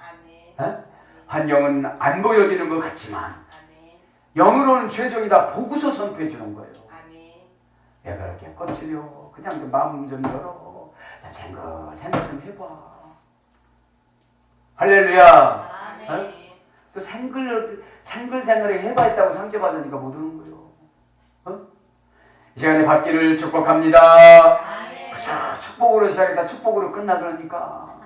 네? 환경은 안 보여지는 것 같지만 영으로는 최종이다. 보고서 선포해 주는 거예요. 왜 그렇게 꺼치려? 그냥 그 마음 좀 열어. 자, 생각 좀 해봐. 할렐루야. 또 생글생글하게 해봐있다고 상처받으니까 못 오는 거예요. 이 시간에 받기를 축복합니다. 그저 축복으로 시작했다 축복으로 끝나 그러니까.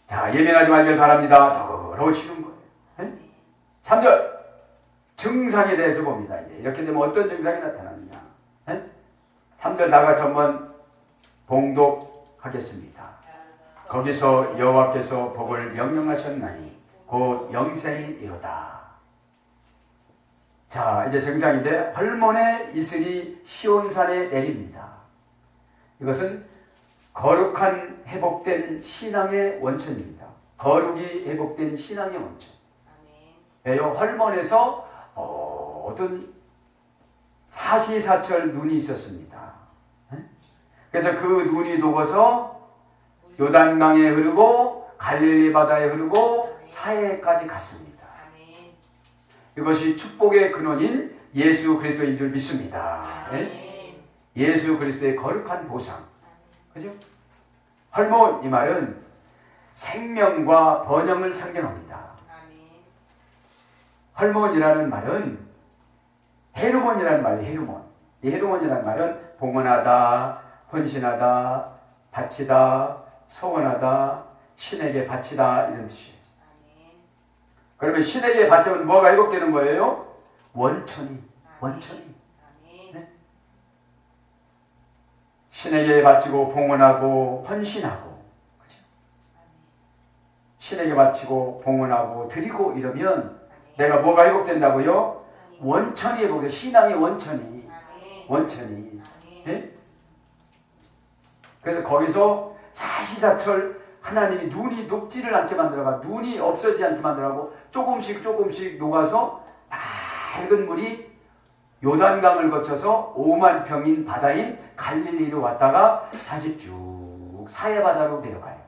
자, 예민하지 말길 바랍니다. 더러워지는 거예요. 3절 증상에 대해서 봅니다. 이제 이렇게 되면 어떤 증상이 나타나느냐. 3절 다 같이 한번 봉독하겠습니다. 거기서 여호와께서 복을 명령하셨나니 곧 영생이로다. 자, 이제 증상인데 헐몬의 이슬이 시온산에 내립니다. 이것은 거룩한 회복된 신앙의 원천입니다. 거룩이 회복된 신앙의 원천. 왜요? 헐몬에서 어떤 사시사철 눈이 있었습니다. 그래서 그 눈이 녹아서 요단강에 흐르고 갈릴리 바다에 흐르고 사해까지 갔습니다. 이것이 축복의 근원인 예수 그리스도인 줄 믿습니다. 예수 그리스도의 거룩한 보상. 그죠? 헐몬 이 말은 생명과 번영을 상징합니다. 헐몬이라는 말은 헤르몬이라는 말이에요. 헤르몬. 이 헤르몬이라는 말은 봉헌하다, 헌신하다, 바치다, 소원하다, 신에게 바치다 이런 뜻이에요. 그러면 신에게 바치면 뭐가 회복되는 거예요? 원천이. 네? 신에게 바치고 봉헌하고 헌신하고, 그렇죠? 신에게 바치고 봉헌하고 드리고 이러면 내가 뭐가 회복된다고요? 원천이 회복돼. 신앙의 원천이. 네? 그래서 거기서 사시사철 하나님이 눈이 녹지를 않게 만들어가, 눈이 없어지지 않게 만들어가고 조금씩 녹아서 맑은 물이 요단강을 거쳐서 5만 평인 바다인 갈릴리로 왔다가 다시 쭉 사해바다로 내려가요.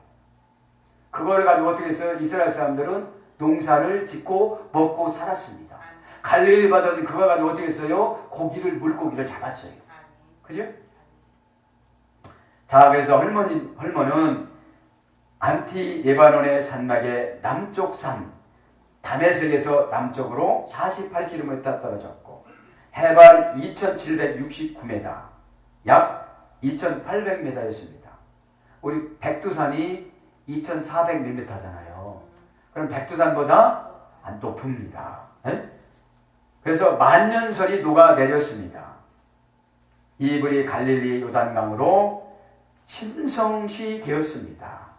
그거를 가지고 어떻게 했어요? 이스라엘 사람들은 농사를 짓고 먹고 살았습니다. 갈릴리 바다는 그거 가지고 어떻게 했어요? 물고기를 잡았어요. 그죠? 자, 그래서 헐몬은 안티 예바논의 산맥의 남쪽 산 다메섹에서 남쪽으로 48km 떨어졌고 해발 2769m, 약 2800m였습니다. 우리 백두산이 2400m잖아요. 그럼 백두산보다 안 높습니다. 그래서 만년설이 녹아내렸습니다. 이 물이 갈릴리 요단강으로 신성시 되었습니다.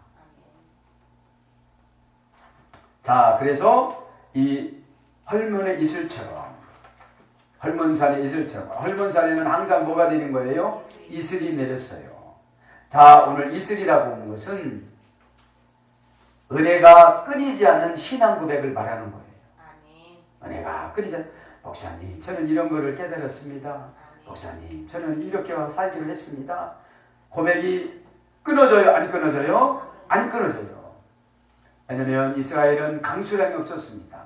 자, 그래서 이 헐몬의 이슬처럼, 헐몬산의 이슬처럼, 헐몬산에는 항상 뭐가 되는 거예요? 이슬이 내렸어요. 자, 오늘 이슬이라고 하는 것은 은혜가 끊이지 않은 신앙 고백을 말하는 거예요. 은혜가 끊이지 않은, 목사님, 저는 이런 거를 깨달았습니다. 목사님, 저는 이렇게 살기로 했습니다. 고백이 끊어져요? 안 끊어져요? 안 끊어져요. 왜냐하면 이스라엘은 강수량이 없었습니다.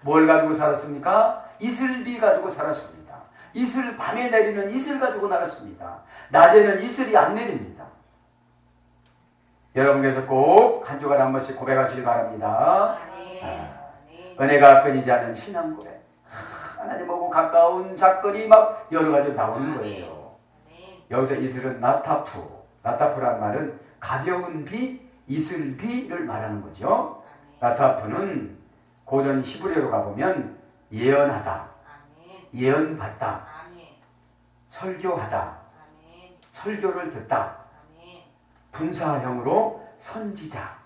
뭘 가지고 살았습니까? 이슬비 가지고 살았습니다. 이슬, 밤에 내리는 이슬 가지고 나갔습니다. 낮에는 이슬이 안 내립니다. 여러분께서 꼭 한 주간에 한 번씩 고백하시기 바랍니다. 은혜가 끊이지 않는 신앙 고백. 하나님하고 가까운 사건이 막 여러 가지 나오는 거예요. 여기서 이슬은 나타프라는 말은 가벼운 비, 이슬비를 말하는 거죠. 나타프는 고전 히브리어로 가보면 예언하다, 예언받다, 설교하다, 설교를 듣다, 분사형으로 선지자.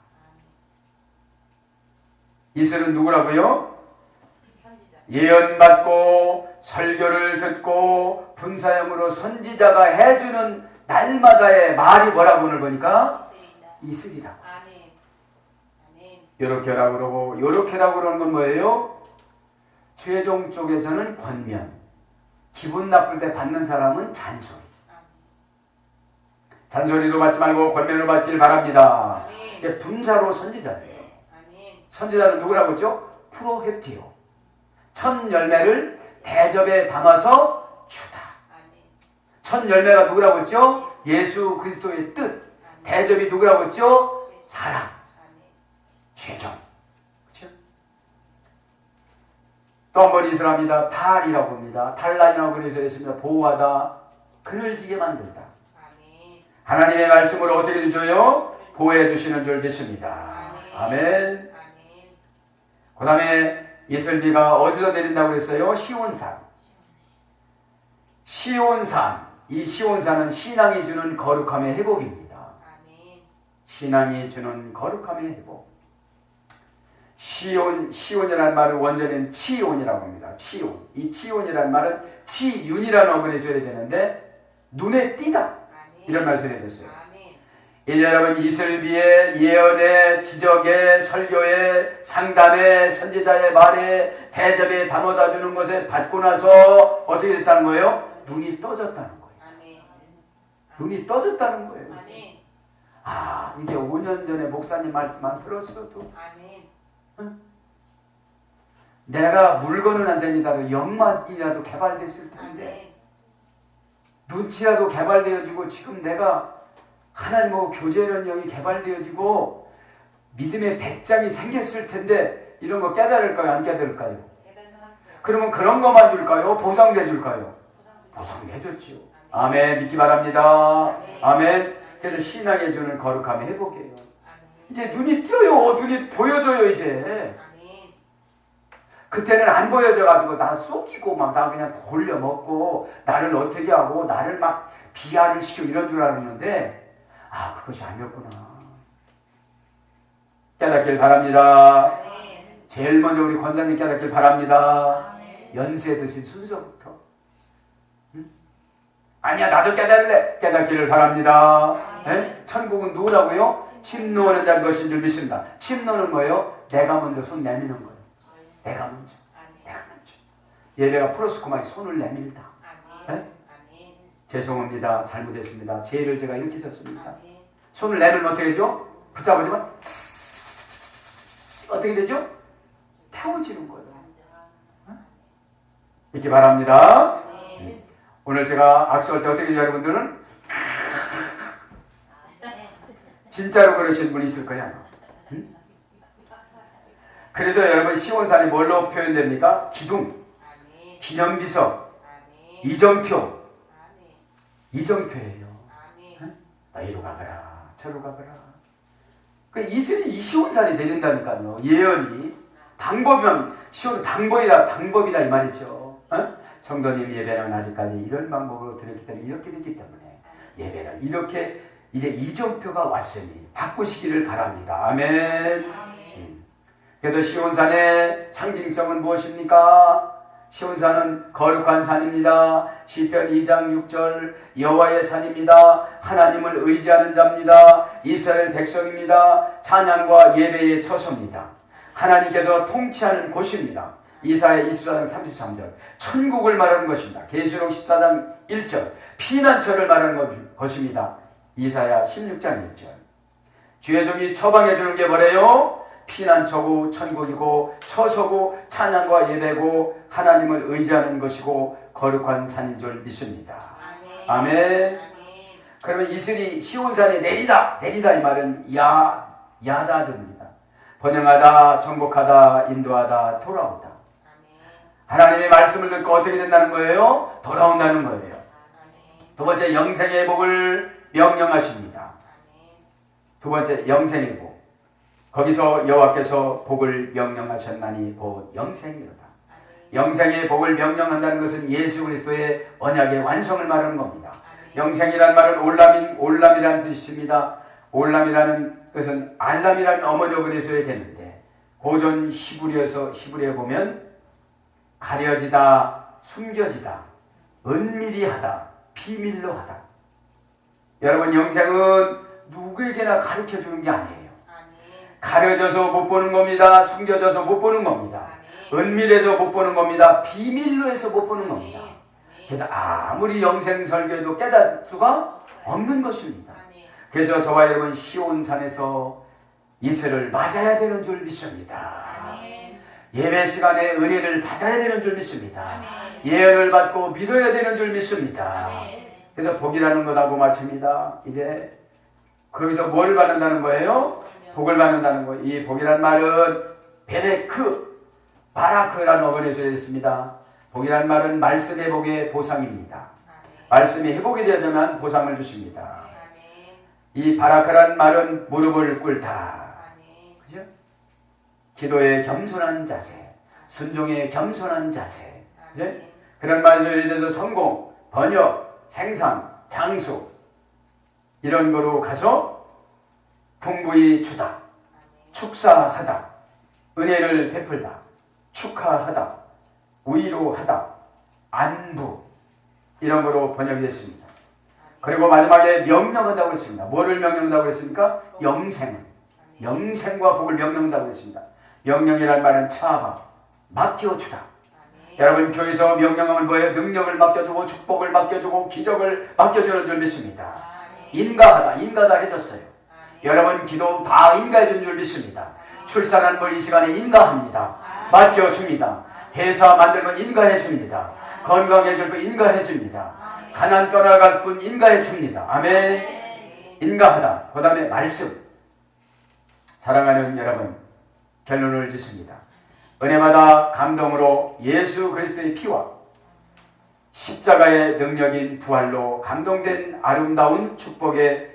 이슬은 누구라고요? 예언받고 설교를 듣고 분사형으로 선지자가 해주는 날마다의 말이 뭐라고 오늘 보니까 이슬이라고. 요렇게라고 그러고 요렇게라고 그러는 건 뭐예요? 최종 쪽에서는 권면, 기분 나쁠 때 받는 사람은 잔소리. 잔소리로 받지 말고 권면으로 받길 바랍니다. 이게 분사로 선지자예요. 선지자는 누구라고 했죠? 프로헤티오. 첫 열매를 대접에 담아서 주다. 첫 열매가 누구라고 했죠? 예수 그리스도의 뜻. 대접이 누구라고 했죠? 사랑. 최종. 그렇죠? 또 한 번 이슬합니다. 달이라고 합니다. 달란이라고 그래서 했습니다. 보호하다. 그늘지게 만들다. 하나님의 말씀을 어떻게 주셔요? 보호해 주시는 줄 믿습니다. 아멘. 그 다음에 이슬비가 어디서 내린다고 했어요? 시온산. 시온산. 이 시온산은 신앙이 주는 거룩함의 회복입니다. 신앙이 주는 거룩함의 회복. 시온이라는 말은 원전에는 치온이라고 합니다. 치온. 이 치온이라는 말은 치윤이라는 어근에 써야 되는데 눈에 띄다. 이런 말 써야 됐어요. 이제 여러분 이슬비의 예언에 지적에 설교에 상담에 선지자의 말에 대접에 담아다 주는 것에 받고 나서 어떻게 됐다는 거예요? 눈이 떠졌다는 거예요. 눈이 떠졌다는 거예요. 아, 이게 5년 전에 목사님 말씀만 들었어도 응? 내가 물건은 안 생기다도 영만이라도 개발됐을 텐데 눈치라도 개발되어지고 지금 내가 하나님하고 교제하는 영이 개발되어지고 믿음의 배짱이 생겼을 텐데 이런 거 깨달을까요? 안 깨달을까요? 그러면 그런 것만 줄까요? 보상해 줄까요? 보상해 줬지요. 아멘. 믿기 바랍니다. 아멘. 그래서 신앙에 주는 거룩함의 회복이에요. 이제 눈이 띄어요. 눈이 보여져요. 이제. 그때는 안 보여져가지고 나 속이고 막 나 그냥 골려 먹고 나를 어떻게 하고 나를 막 비하를 시키고 이런 줄 알았는데 아, 그것이 아니었구나. 깨닫길 바랍니다. 제일 먼저 우리 권사님 깨닫길 바랍니다. 연세 드신 순서부터. 응? 아니야, 나도 깨달을래. 깨닫기를 바랍니다. 천국은 누구라고요? 침 놓는 자인 것인 줄 믿습니다. 침 놓는 거예요? 내가 먼저 손 내미는 거예요. 내가 먼저. 내가 먼저. 예배가 프로스코마에 손을 내밀다. 죄송합니다. 잘못했습니다. 죄를 제가 이렇게 졌습니다. 손을 내밀면 어떻게 되죠? 붙잡아주면 어떻게 되죠? 태워지는 거예요. 믿기 바랍니다. 오늘 제가 악수할 때 어떻게 해요, 여러분들은? 진짜로 그러신 분이 있을 거야. 응? 그래서 여러분 시온산이 뭘로 표현됩니까? 기둥, 기념비석, 이정표. 이정표예요. 나 이리로 가거라, 저리로 가거라. 그 이슬이 이 시온산이 내린다니까요. 예언이. 방법이면 시온 방법이다 이 말이죠. 성도님 예배는 아직까지 이런 방법으로 드렸기 때문에 이렇게 됐기 때문에 예배를 이렇게 이제 이정표가 왔으니 바꾸시기를 바랍니다. 아멘. 그래서 시온산의 상징성은 무엇입니까? 시온산은 거룩한 산입니다. 시편 2장 6절 여호와의 산입니다. 하나님을 의지하는 자입니다. 이스라엘 백성입니다. 찬양과 예배의 처소입니다. 하나님께서 통치하는 곳입니다. 이사야 24장 33절 천국을 말하는 것입니다. 계시록 14장 1절 피난처를 말하는 것입니다. 이사야 16장 1절 주의 종이 처방해 주는 게 뭐래요? 피난처고 천국이고 처소고 찬양과 예배고 하나님을 의지하는 것이고 거룩한 산인 줄 믿습니다. 아멘. 그러면 이슬이 시온산에 내리다 이 말은 야다듭니다. 번영하다, 정복하다, 인도하다, 돌아오다. 하나님의 말씀을 듣고 어떻게 된다는 거예요? 돌아온다는 거예요. 두 번째, 영생의 복을 명령하십니다. 두 번째, 영생의 복. 거기서 여호와께서 복을 명령하셨나니 곧 영생이로다. 영생의 복을 명령한다는 것은 예수 그리스도의 언약의 완성을 말하는 겁니다. 영생이란 말은 올람이라는 뜻입니다. 올람이라는 것은 알람이라는 어머니어 그리스도에 되는데 고전 히브리어에 보면 가려지다, 숨겨지다, 은밀히 하다, 비밀로 하다. 여러분, 영생은 누구에게나 가르쳐 주는 게 아니에요. 가려져서 못 보는 겁니다. 숨겨져서 못 보는 겁니다. 은밀해서 못 보는 겁니다. 비밀로 해서 못 보는 겁니다. 그래서 아무리 영생 설교해도 깨달을 수가 없는 것입니다. 그래서 저와 여러분 시온산에서 이슬을 맞아야 되는 줄 믿습니다. 예배 시간에 은혜를 받아야 되는 줄 믿습니다. 예언을 받고 믿어야 되는 줄 믿습니다. 그래서 복이라는 것하고 마칩니다. 이제 거기서 뭘 받는다는 거예요? 복을 받는다는 거예요. 이 복이라는 말은 베레크, 바라크라는 어근에서 되었습니다. 복이라는 말은 말씀의 복의 보상입니다. 말씀이 회복이 되어야만 보상을 주십니다. 이 바라크라는 말은 무릎을 꿇다. 그죠? 기도의 겸손한 자세, 순종의 겸손한 자세. 그죠? 그런 말에 대해서 성공, 번역, 생산, 장수 이런 거로 가서 풍부히 주다, 축사하다, 은혜를 베풀다, 축하하다, 위로하다, 안부 이런 거로 번역이 됐습니다. 그리고 마지막에 명령한다고 했습니다. 뭐를 명령한다고 했습니까? 영생과 복을 명령한다고 했습니다. 명령이라는 말은 차바, 맡겨주다. 여러분 교회에서 명령하면 뭐예요? 능력을 맡겨주고 축복을 맡겨주고 기적을 맡겨주는 줄 믿습니다. 인가다 해줬어요. 여러분 기도 다 인가해 준 줄 믿습니다. 출산한 걸 이 시간에 인가합니다. 맡겨줍니다. 회사 만들면 인가해 줍니다. 건강해질 거 인가해 줍니다. 가난 떠나갈 분 인가해 줍니다. 아멘. 인가하다. 그 다음에 말씀. 사랑하는 여러분, 결론을 짓습니다. 은혜마다 감동으로 예수 그리스도의 피와 십자가의 능력인 부활로 감동된 아름다운 축복에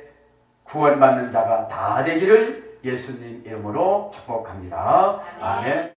구원받는 자가 다 되기를 예수님 이름으로 축복합니다. 아멘.